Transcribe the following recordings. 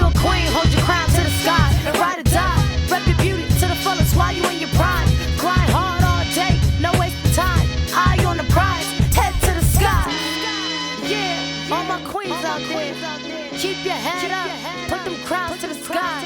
you a queen, hold your crown to the sky. Ride or die, rep your beauty to the fullest while you in your prime. Grind hard all day, no waste of time. Eye on the prize, head to the sky. Yeah, all my queens out there, keep your head up, put them crowns to the sky.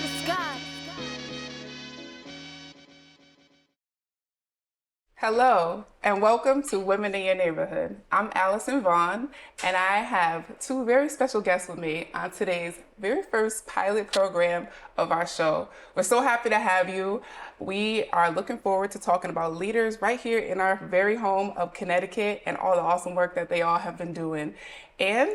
Hello, and welcome to Women in Your Neighborhood. I'm Allison Vaughn, and I have two very special guests with me on today's very first pilot program of our show. We're so happy to have you. We are looking forward to talking about leaders right here in our very home of Connecticut and all the awesome work that they all have been doing. And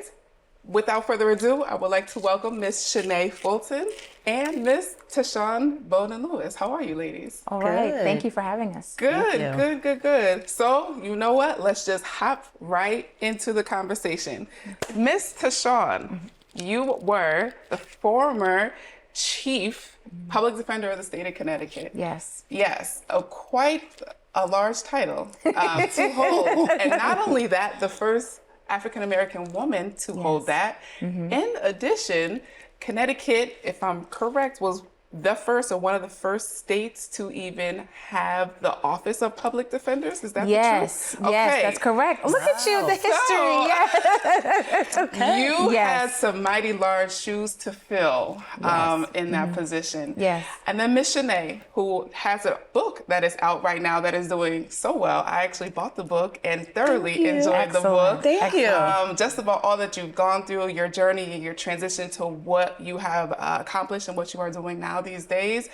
without further ado, I would like to welcome Miss Shanay Fulton and Miss TaShun Bowden-Lewis. How are you, ladies? All right. Thank you for having us. Good. So, you know what? Let's just hop right into the conversation. Miss TaShun, you were the former chief public defender of the state of Connecticut. Yes. Yes, quite a large title to hold. And not only that, the first African-American woman to hold that. In addition, Connecticut, if I'm correct, was the first or one of the first states to even have the Office of Public Defenders. Is that the truth? Yes, that's correct. Look at you, the history. You had some mighty large shoes to fill in that position. Yes. And then Miss Shanay, who has a book that is out right now that is doing so well. I actually bought the book and thoroughly enjoyed the book. Thank you. Just about all that you've gone through, your journey and your transition to what you have accomplished and what you are doing now these days.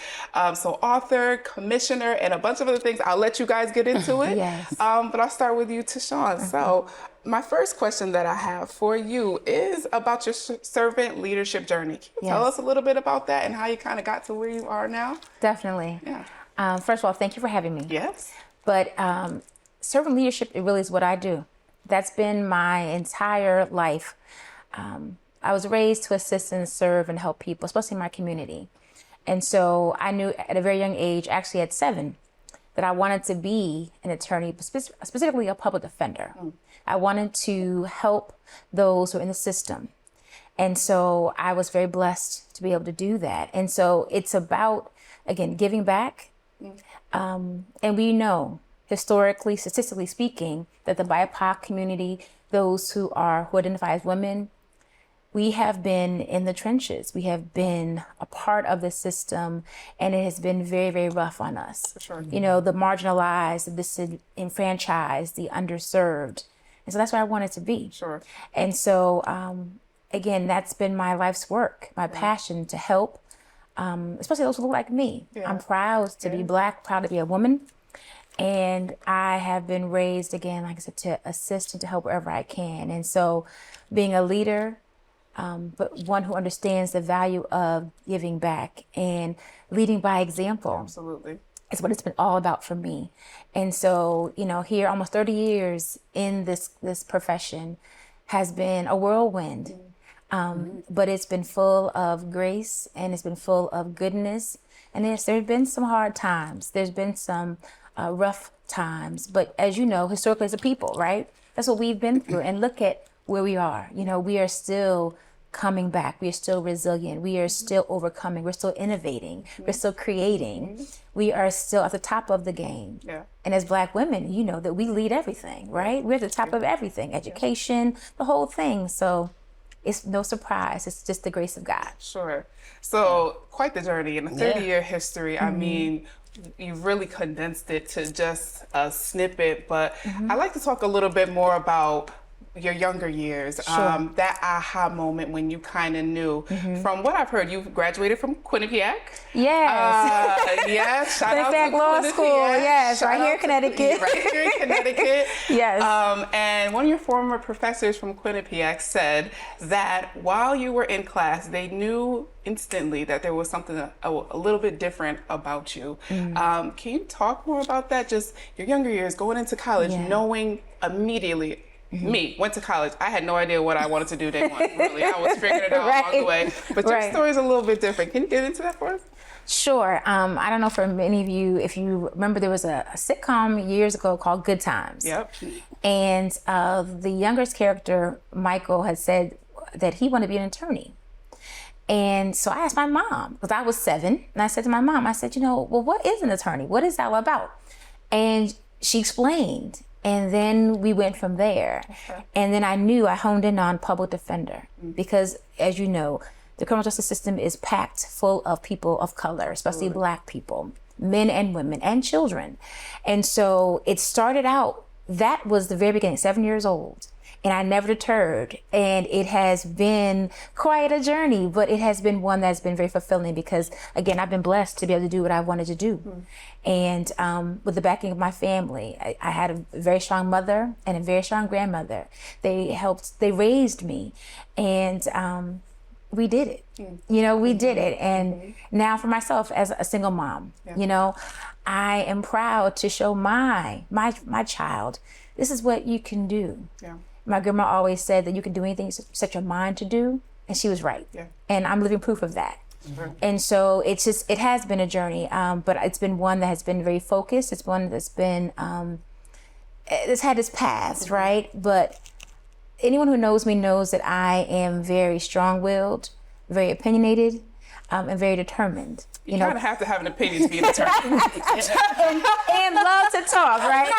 So author, commissioner, and a bunch of other things. I'll let you guys get into it. But I'll start with you, TaShun. So my first question that I have for you is about your servant leadership journey. Can you tell us a little bit about that and how you kind of got to where you are now? Definitely. Yeah. First of all, thank you for having me. Yes. But servant leadership, it really is what I do. That's been my entire life. I was raised to assist and serve and help people, especially in my community. And so I knew at a very young age, actually at 7, that I wanted to be an attorney, specifically a public defender. I wanted to help those who are in the system. And so I was very blessed to be able to do that. And so it's about, again, giving back. And we know, historically, statistically speaking, that the BIPOC community, those who identify as women, we have been in the trenches. We have been a part of the system, and it has been very, very rough on us. For sure. You know, the marginalized, the disenfranchised, the underserved. And so that's where I wanted to be. Sure. And so, again, that's been my life's work, my passion to help, especially those who look like me. I'm proud to be Black, proud to be a woman. And I have been raised, again, like I said, to assist and to help wherever I can. And so being a leader, but one who understands the value of giving back and leading by example. Absolutely. Is what it's been all about for me. And so, you know, here almost 30 years in this profession has been a whirlwind, but it's been full of grace and it's been full of goodness. And there's been some hard times. There's been some rough times. But as you know, historically as a people, right? That's what we've been through. And look at where we are. You know, we are still coming back. We are still resilient. We are still overcoming. We're still innovating. We're still creating. We are still at the top of the game. And as Black women, you know that we lead everything, right? We're at the top of everything, education, the whole thing. So it's no surprise. It's just the grace of God. Sure. So quite the journey in a 30-year history. I mean, you've really condensed it to just a snippet, but I'd like to talk a little bit more about your younger years, that aha moment when you kind of knew. From what I've heard, you graduated from Quinnipiac. Yes. Yes. Shout out Quinnipiac to Law Quinnipiac. School. Yes, right here in Connecticut. Right here in Connecticut. Yes. And one of your former professors from Quinnipiac said that while you were in class, they knew instantly that there was something a little bit different about you. Can you talk more about that? Just your younger years, going into college, knowing immediately. Me, went to college. I had no idea what I wanted to do day one, really. I was figuring it out along the way. But your story's a little bit different. Can you get into that for us? Sure. I don't know for many of you, if you remember, there was a sitcom years ago called Good Times. Yep. And the youngest character, Michael, had said that he wanted to be an attorney. And so I asked my mom, because I was 7, and I said to my mom, I said, well, what is an attorney? What is that all about? And she explained. And then we went from there. Okay. And then I honed in on public defender, because as you know, the criminal justice system is packed full of people of color, especially Black people, men and women and children. And so it started out, that was the very beginning, 7 years old. And I never deterred. And it has been quite a journey, but it has been one that's been very fulfilling because, again, I've been blessed to be able to do what I wanted to do. And with the backing of my family, I had a very strong mother and a very strong grandmother. They raised me, and we did it. We did it. And now for myself as a single mom, I am proud to show my child, this is what you can do. Yeah. My grandma always said that you can do anything you set your mind to do, and she was right. Yeah. And I'm living proof of that. Mm-hmm. And so it has been a journey, but it's been one that has been very focused. It's one that's been, it's had its paths, right? But anyone who knows me knows that I am very strong-willed, very opinionated, and very determined. You kind of have to have an opinion to be an attorney. and love to talk, right?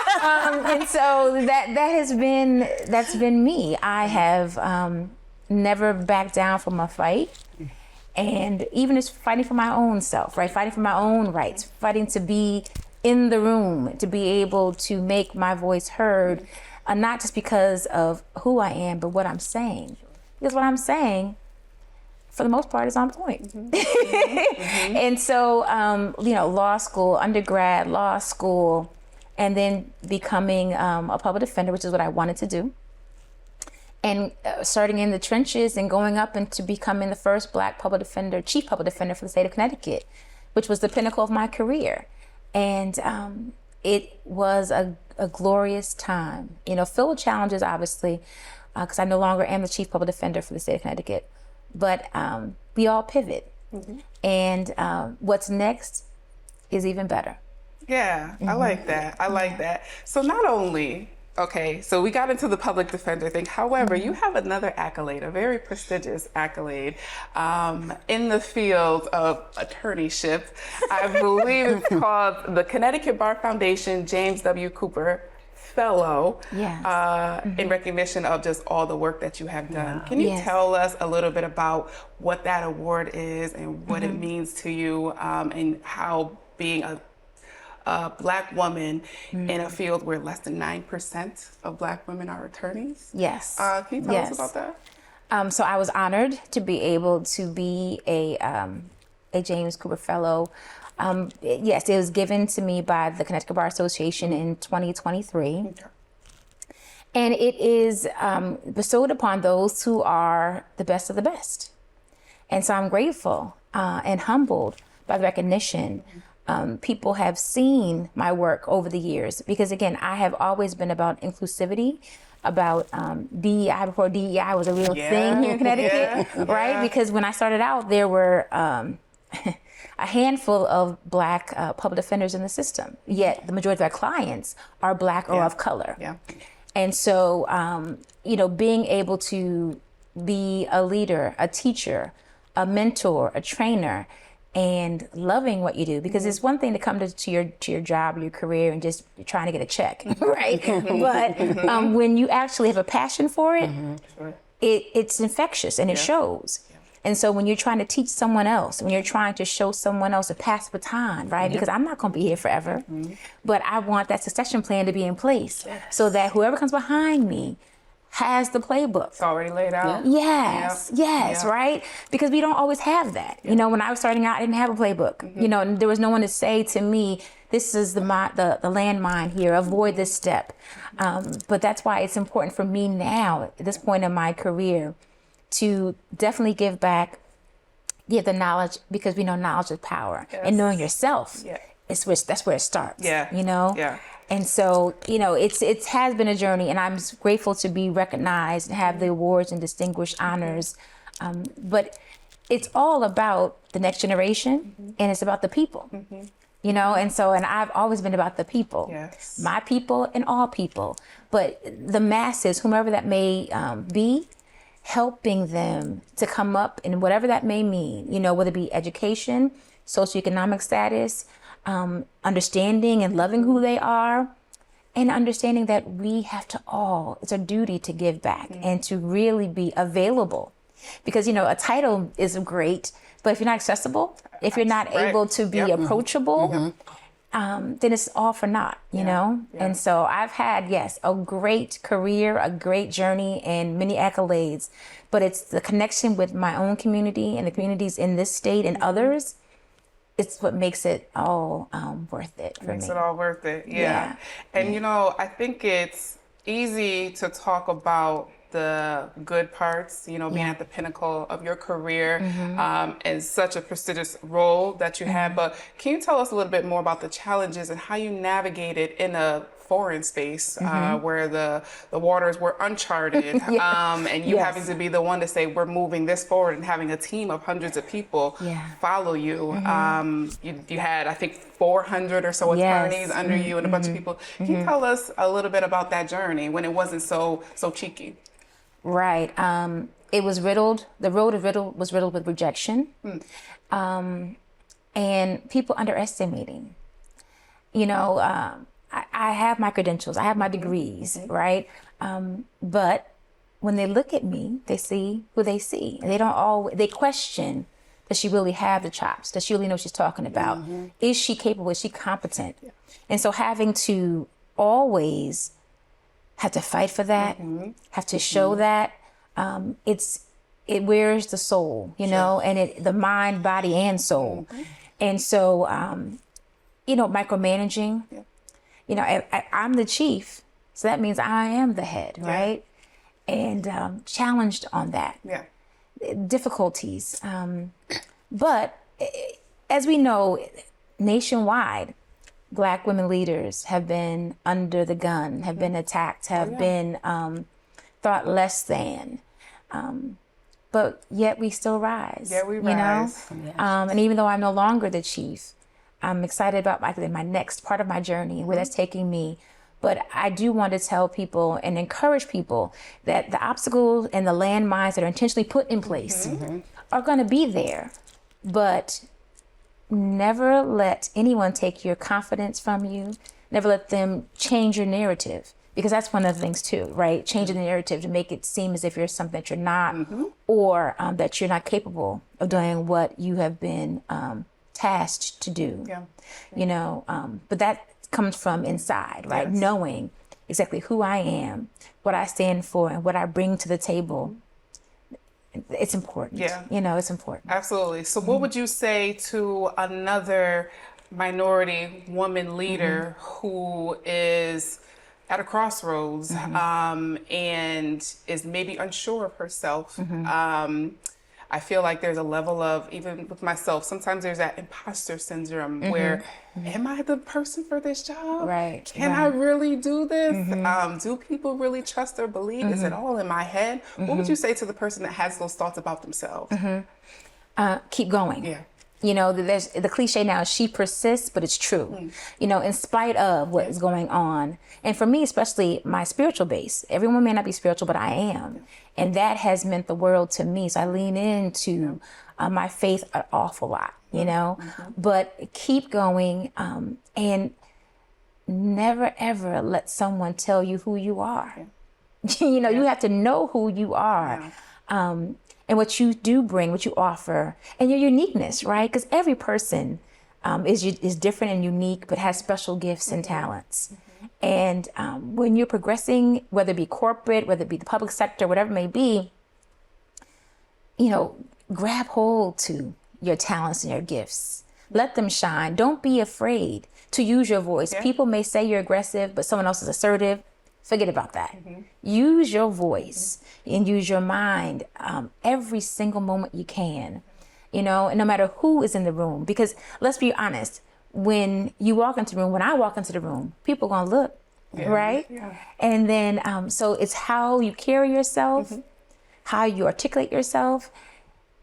And so that's been me. I have never backed down from a fight. And even just fighting for my own self, right? Fighting for my own rights, fighting to be in the room, to be able to make my voice heard, not just because of who I am, but what I'm saying. Because what I'm saying, for the most part, is on point. And so, law school, undergrad, law school, and then becoming a public defender, which is what I wanted to do. And starting in the trenches and going up into becoming the first Black public defender, chief public defender for the state of Connecticut, which was the pinnacle of my career. And it was a glorious time. Filled with challenges, obviously, because I no longer am the chief public defender for the state of Connecticut. But we all pivot. And what's next is even better. Yeah, I like that. I like that. So not only... Okay, so we got into the public defender thing. However, you have another accolade, a very prestigious accolade in the field of attorneyship. I believe it's called the Connecticut Bar Foundation James W. Cooper Fellow, in recognition of just all the work that you have done. Can you tell us a little bit about what that award is and what it means to you, and how being a Black woman in a field where less than 9% of Black women are attorneys? Yes. Can you tell us about that? So I was honored to be able to be a James Cooper Fellow. Yes, it was given to me by the Connecticut Bar Association in 2023. Okay. And it is bestowed upon those who are the best of the best. And so I'm grateful and humbled by the recognition. People have seen my work over the years, because again, I have always been about inclusivity, about DEI before DEI was a real thing here in Connecticut, right? Because when I started out, there were a handful of Black public defenders in the system, yet the majority of our clients are Black or of color. Yeah. And so, being able to be a leader, a teacher, a mentor, a trainer, and loving what you do, because it's one thing to come to your job, your career, and just trying to get a check, right? But when you actually have a passion for it, it's infectious and it shows. And so when you're trying to teach someone else, when you're trying to show someone else, a pass the baton, right? Because I'm not going to be here forever, but I want that succession plan to be in place so that whoever comes behind me has the playbook. It's already laid out. Yes, right? Because we don't always have that. When I was starting out, I didn't have a playbook. And there was no one to say to me, this is the landmine here, avoid this step. But that's why it's important for me now, at this point in my career, to definitely give back, give the knowledge, because we know knowledge is power. And knowing yourself, that's where it starts. And so, it has been a journey, and I'm grateful to be recognized and have the awards and distinguished honors. But it's all about the next generation, and it's about the people, and I've always been about the people, my people and all people. But the masses, whomever that may be, helping them to come up in whatever that may mean, you know, whether it be education, socioeconomic status, understanding and loving who they are, and understanding that we have to it's our duty to give back and to really be available. Because, you know, a title is great, but if you're not accessible, if you're not able to be approachable, then it's all for naught, you know? And so I've had, yes, a great career, a great journey, and many accolades, but it's the connection with my own community and the communities in this state and others. It's what makes it all worth it for me. Makes it all worth it, yeah. And, you know, I think it's easy to talk about the good parts, you know, being at the pinnacle of your career and such a prestigious role that you have. But can you tell us a little bit more about the challenges and how you navigated in a foreign space where the waters were uncharted and you having to be the one to say, we're moving this forward, and having a team of hundreds of people follow you. You had, I think, 400 or so attorneys under you and a bunch of people. Can you tell us a little bit about that journey when it wasn't so cheeky? Right. It was riddled. The road was riddled with rejection, and people underestimating. You know, I have my credentials. I have my degrees, right? But when they look at me, they see who they see. And they question, does she really have the chops? Does she really know what she's talking about? Is she capable? Is she competent? And so having to always have to fight for that, have to show that, it wears the soul, you know, and the mind, body, and soul. And so, you know, micromanaging, you know, I'm the chief, so that means I am the head, right? And challenged on that. Difficulties. But as we know, nationwide, Black women leaders have been under the gun, have been attacked, have been thought less than. But yet we still rise. Yeah, we rise. You know? And even though I'm no longer the chief, I'm excited about my next part of my journey, where that's taking me. But I do want to tell people and encourage people that the obstacles and the landmines that are intentionally put in place are going to be there. But never let anyone take your confidence from you. Never let them change your narrative, because that's one of the things too, right? Changing the narrative to make it seem as if you're something that you're not, or that you're not capable of doing what you have been tasked to do. You know, but that comes from inside, right? Knowing exactly who I am, what I stand for, and what I bring to the table. It's important. You know, it's important. Absolutely. So what would you say to another minority woman leader who is at a crossroads and is maybe unsure of herself? I feel like there's a level of, even with myself, sometimes there's that imposter syndrome where, am I the person for this job? Can I really do this? Do people really trust or believe? Is it all in my head? What would you say to the person that has those thoughts about themselves? Keep going. You know, there's the cliche now is she persists, but it's true. You know, in spite of what is going on. And for me, especially my spiritual base, everyone may not be spiritual, but I am. And that has meant the world to me. So I lean into my faith an awful lot, you know, but keep going and never, ever let someone tell you who you are. You know, you have to know who you are. And what you do bring, what you offer, and your uniqueness, right? Because every person is different and unique, but has special gifts and talents. And when you're progressing, whether it be corporate, whether it be the public sector, whatever it may be, you know, grab hold to your talents and your gifts. Let them shine. Don't be afraid to use your voice. People may say you're aggressive, but someone else is assertive. Forget about that. Use your voice and use your mind every single moment you can, you know, and no matter who is in the room, because let's be honest, when you walk into the room, when I walk into the room, people are going to look, right? And then, so it's how you carry yourself, how you articulate yourself,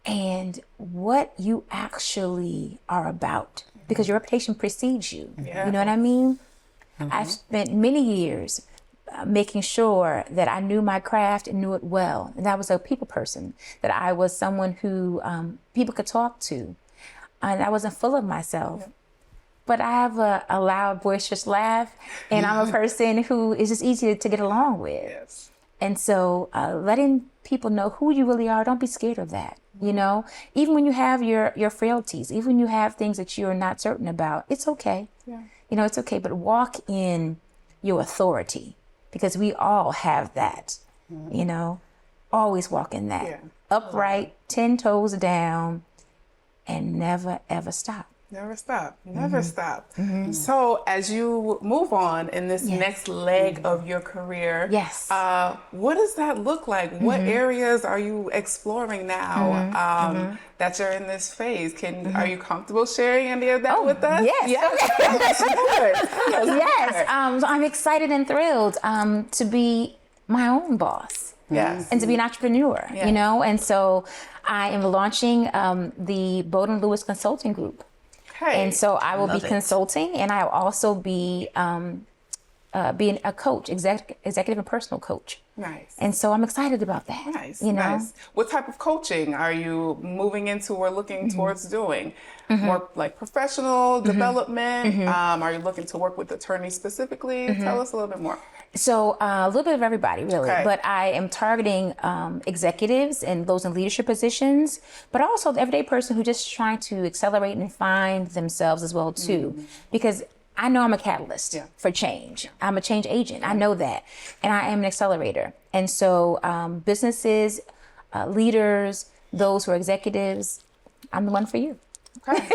and what you actually are about, because your reputation precedes you. You know what I mean? I've spent many years making sure that I knew my craft and knew it well. And I was a people person, that I was someone who people could talk to. And I wasn't full of myself. Yeah. But I have a loud, boisterous laugh, and I'm a person who is just easy to get along with. Yes. And so letting people know who you really are, don't be scared of that. You know, even when you have your frailties, even when you have things that you're not certain about, it's okay. Yeah. You know, it's okay, but walk in your authority, because we all have that, you know, always walk in that. Yeah. Upright, 10 toes down, and never, ever stop. Never stop. Never stop. So as you move on in this next leg of your career, what does that look like? What areas are you exploring now that you're in this phase? Are you comfortable sharing any of that with us? Yes. Yes. So I'm excited and thrilled to be my own boss. Yes. And to be an entrepreneur, you know? And so I am launching the Bowden-Lewis Consulting Group. And so I will be consulting, and I'll also be being a coach, executive and personal coach. Nice. And so I'm excited about that. Nice. You know? Nice. What type of coaching are you moving into or looking towards doing? More like professional development? Are you looking to work with attorneys specifically? Tell us a little bit more. So a little bit of everybody, really. Okay. But I am targeting executives and those in leadership positions, but also the everyday person who just trying to accelerate and find themselves as well, too. Because I know I'm a catalyst for change. I'm a change agent. I know that. And I am an accelerator. And so businesses, leaders, those who are executives, I'm the one for you. Okay.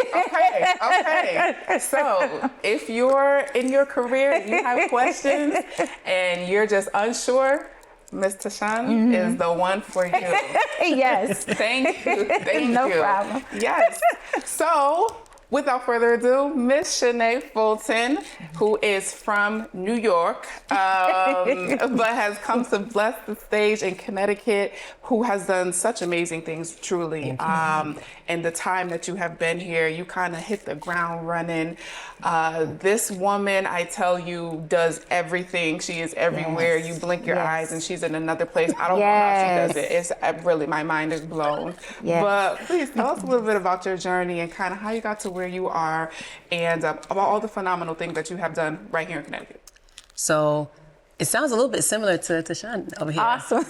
So if you're in your career, you have questions and you're just unsure, Ms. TaShun is the one for you. Yes. Thank you. No problem. Yes. So without further ado, Miss Shanay Fulton, who is from New York, but has come to bless the stage in Connecticut, who has done such amazing things, truly. And the time that you have been here, you kind of hit the ground running. This woman, I tell you, does everything. She is everywhere. You blink your eyes and she's in another place. I don't know how she does it. It's really, my mind is blown. But please tell us a little bit about your journey and kind of how you got to where you are, and about all the phenomenal things that you have done right here in Connecticut. So it sounds a little bit similar to TaShun over here. Awesome.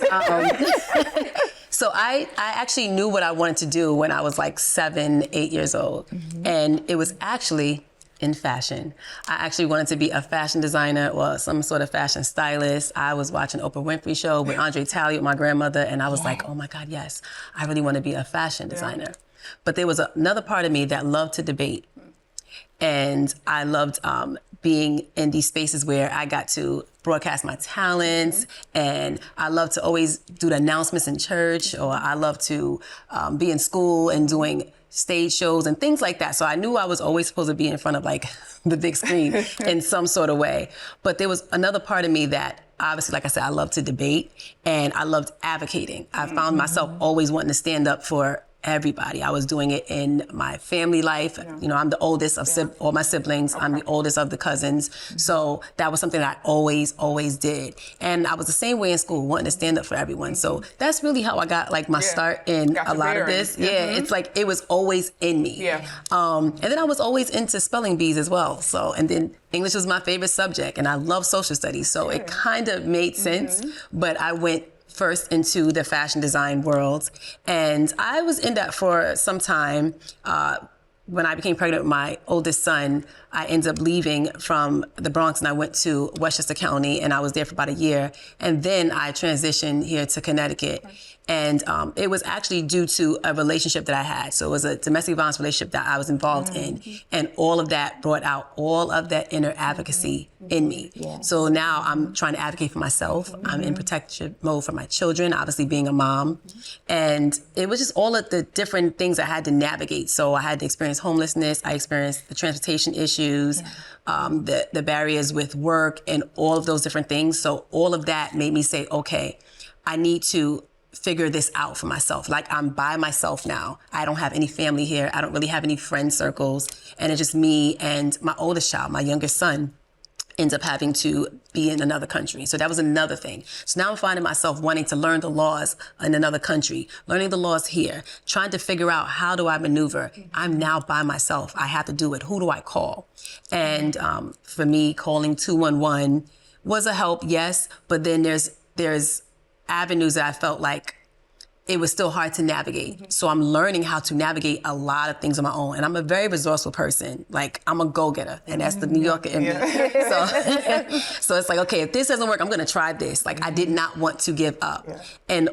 So I actually knew what I wanted to do when I was like 7, 8 years old. And it was actually in fashion. I actually wanted to be a fashion designer or some sort of fashion stylist. I was watching Oprah Winfrey show with Andre Talley with my grandmother, and I was like, oh my God, yes, I really want to be a fashion designer. But there was another part of me that loved to debate. And I loved being in these spaces where I got to broadcast my talents, and I love to always do the announcements in church, or I love to be in school and doing stage shows and things like that. So I knew I was always supposed to be in front of like the big screen in some sort of way. But there was another part of me that obviously, like I said, I love to debate and I loved advocating. I found myself always wanting to stand up for everybody. I was doing it in my family life. You know, I'm the oldest of all my siblings. I'm the oldest of the cousins. So that was something that I always did. And I was the same way in school, wanting to stand up for everyone. So that's really how I got like my start in a lot of this. It's like it was always in me. And then I was always into spelling bees as well. So, and then English was my favorite subject, and I love social studies. So it kind of made sense, but I went first into the fashion design world. And I was in that for some time. When I became pregnant with my oldest son, I ended up leaving from the Bronx and I went to Westchester County, and I was there for about a year. And then I transitioned here to Connecticut. And it was actually due to a relationship that I had. So it was a domestic violence relationship that I was involved in. And all of that brought out all of that inner advocacy in me. So now I'm trying to advocate for myself. I'm in protective mode for my children, obviously being a mom. And it was just all of the different things I had to navigate. So I had to experience homelessness. I experienced the transportation issues, the barriers with work, and all of those different things. So all of that made me say, okay, I need to figure this out for myself. Like, I'm by myself now. I don't have any family here. I don't really have any friend circles. And it's just me and my oldest child, my youngest son. ends up having to be in another country. So that was another thing. So now I'm finding myself wanting to learn the laws in another country, learning the laws here, trying to figure out how do I maneuver. I'm now by myself. I have to do it. Who do I call? And for me, calling 211 was a help, yes, but then there's avenues that I felt like it was still hard to navigate. So I'm learning how to navigate a lot of things on my own. And I'm a very resourceful person. Like, I'm a go-getter, and that's the New Yorker in me. So it's like, okay, if this doesn't work, I'm gonna try this. Like, I did not want to give up. And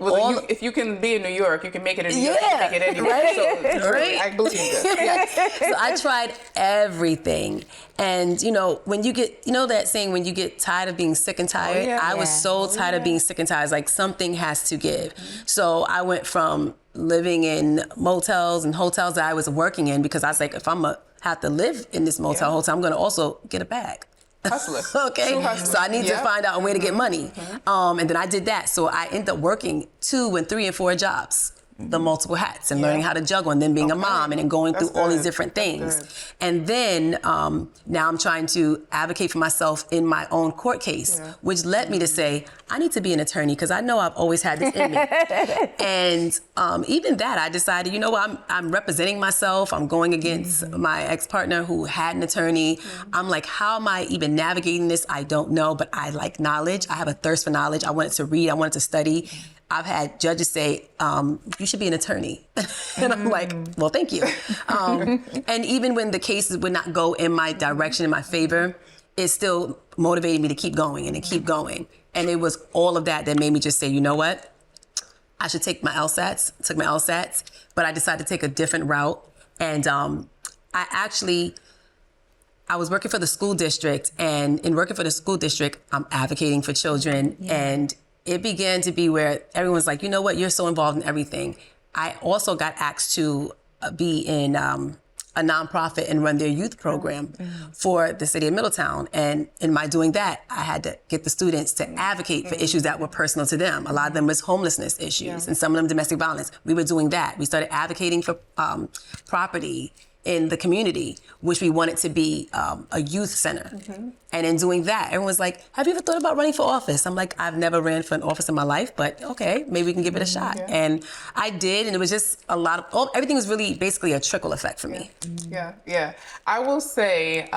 if you can be in New York, you can make it in New York, you can make it anywhere. Right? So, Right? I believe that. So I tried everything. And, when you get, that saying, when you get tired of being sick and tired, I was so tired of being sick and tired. It's like, something has to give. So I went from living in motels and hotels that I was working in, because I was like, if I'm going to have to live in this hotel, I'm going to also get a bag. Hustler. Okay. True hustler. So I need to find out a way to get money. And then I did that. So I ended up working 2 and 3 and 4 jobs. The multiple hats and learning how to juggle, and then being a mom, and then going through all these different things. And then now I'm trying to advocate for myself in my own court case, which led me to say, I need to be an attorney, because I know I've always had this in me. And even that, I decided, you know what, I'm representing myself. I'm going against my ex-partner who had an attorney. I'm like, how am I even navigating this? I don't know, but I like knowledge. I have a thirst for knowledge. I wanted to read. I wanted to study. I've had judges say, you should be an attorney. And I'm like, well, thank you. And even when the cases would not go in my direction, in my favor, it still motivated me to keep going and to keep going. And it was all of that that made me just say, you know what? I should take my LSATs, took my LSATs, but I decided to take a different route. And I was working for the school district, and in working for the school district, I'm advocating for children. And it began to be where everyone's like, you know what, you're so involved in everything. I also got asked to be in a nonprofit and run their youth program for the city of Middletown. And in my doing that, I had to get the students to advocate for issues that were personal to them. A lot of them was homelessness issues, and some of them domestic violence. We were doing that. We started advocating for property in the community, which we wanted to be a youth center. And in doing that, everyone's like, have you ever thought about running for office? I'm like, I've never ran for an office in my life, but okay, maybe we can give it a shot. And I did, and it was just a lot of, everything was really basically a trickle effect for me. Yeah. I will say,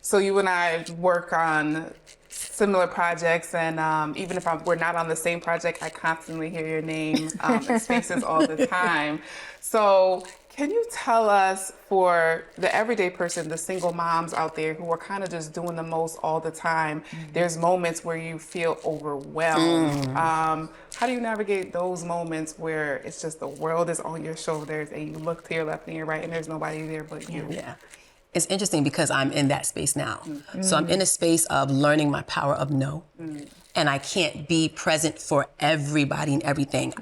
so you and I work on similar projects, and even if we're not on the same project, I constantly hear your name in spaces all the time. So can you tell us, for the everyday person, the single moms out there who are kind of just doing the most all the time, there's moments where you feel overwhelmed. How do you navigate those moments where it's just the world is on your shoulders and you look to your left and your right and there's nobody there but you? Yeah. It's interesting because I'm in that space now. So I'm in a space of learning my power of no. And I can't be present for everybody and everything.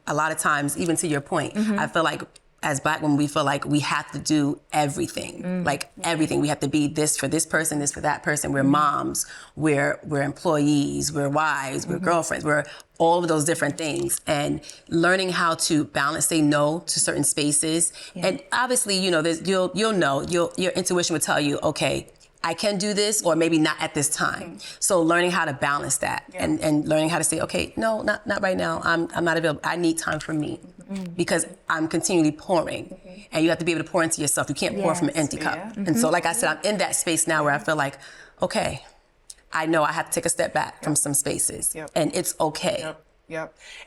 A lot of times, even to your point, I feel like as Black women, we feel like we have to do everything, like everything. We have to be this for this person, this for that person. We're moms, we're employees, we're wives, we're girlfriends, we're all of those different things. And learning how to balance, say no to certain spaces. And obviously, you'll know, your intuition will tell you, okay, I can do this, or maybe not at this time. So learning how to balance that and learning how to say, okay, no, not right now. I'm not available. I need time for me. Because I'm continually pouring, and you have to be able to pour into yourself. You can't pour from an empty cup. And so, like I said, I'm in that space now where I feel like, okay, I know I have to take a step back from some spaces, and it's okay.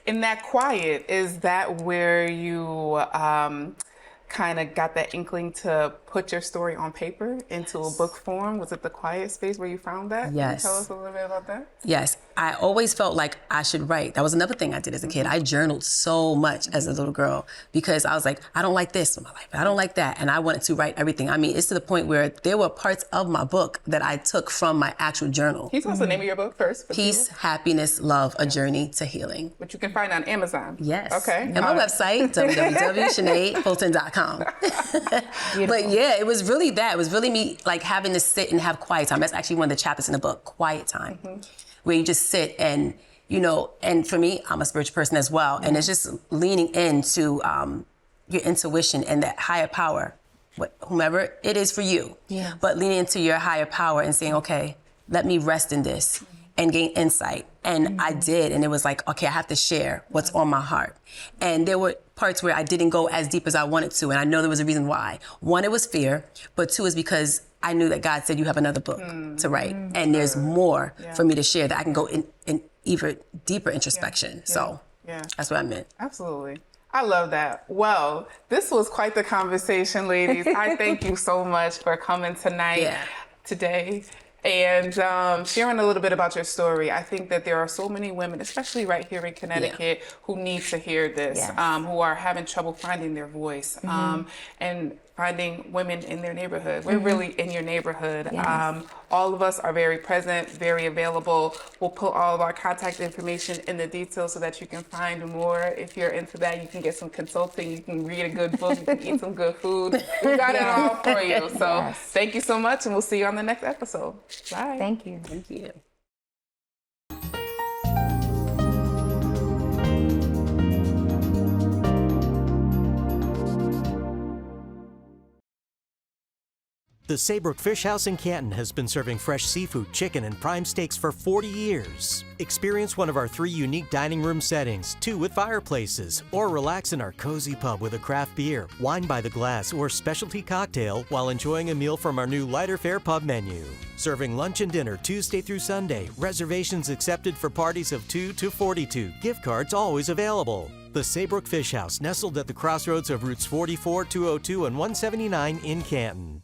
In that quiet, is that where you kind of got that inkling to put your story on paper into a book form? Was it the quiet space where you found that? Yes. Can you tell us a little bit about that? Yes. I always felt like I should write. That was another thing I did as a kid. I journaled so much as a little girl because I was like, I don't like this in my life. I don't like that. And I wanted to write everything. I mean, it's to the point where there were parts of my book that I took from my actual journal. Can you tell us the name of your book first? Peace, Happiness, Love, A Journey to Healing. Which you can find on Amazon. Yes. Okay. And my website, www.shanayfulton.com. But yeah, it was really that. It was really me like having to sit and have quiet time. That's actually one of the chapters in the book, quiet time, where you just sit and, and for me, I'm a spiritual person as well. And it's just leaning into your intuition and that higher power, whomever it is for you. But leaning into your higher power and saying, okay, let me rest in this and gain insight. And I did, and it was like, okay, I have to share what's on my heart. And there were parts where I didn't go as deep as I wanted to, and I know there was a reason why. One, it was fear, but two is because I knew that God said you have another book to write, and there's more for me to share that I can go in even deeper introspection. So that's what I meant. Absolutely. I love that. Well, this was quite the conversation, ladies. I thank you so much for coming tonight, today, and sharing a little bit about your story. I think that there are so many women, especially right here in Connecticut, who need to hear this, who are having trouble finding their voice, and finding women in their neighborhood. We're really in your neighborhood. All of us are very present, very available. We'll put all of our contact information in the details so that you can find more. If you're into that, you can get some consulting, you can read a good book, you can eat some good food. We got it all for you. So thank you so much, and we'll see you on the next episode. Bye. Thank you. Thank you. The Saybrook Fish House in Canton has been serving fresh seafood, chicken, and prime steaks for 40 years. Experience one of our 3 unique dining room settings, 2 with fireplaces, or relax in our cozy pub with a craft beer, wine by the glass, or specialty cocktail while enjoying a meal from our new lighter fare pub menu. Serving lunch and dinner Tuesday through Sunday. Reservations accepted for parties of 2 to 42. Gift cards always available. The Saybrook Fish House, nestled at the crossroads of routes 44, 202, and 179 in Canton.